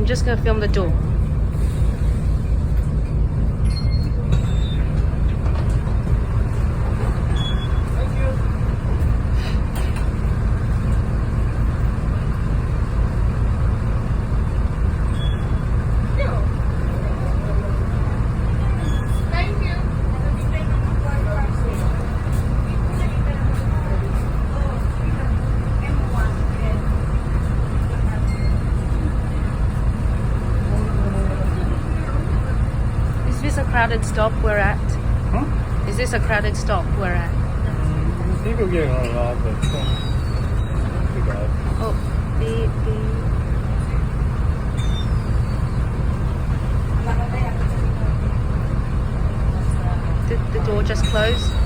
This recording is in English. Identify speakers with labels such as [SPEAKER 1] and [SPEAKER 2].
[SPEAKER 1] I'm just gonna film the door. Is this a crowded stop we're at?
[SPEAKER 2] Huh?
[SPEAKER 1] Is this a crowded stop we're at?
[SPEAKER 2] I think we're getting a lot, but not too bad.
[SPEAKER 1] Oh, Did the door just close?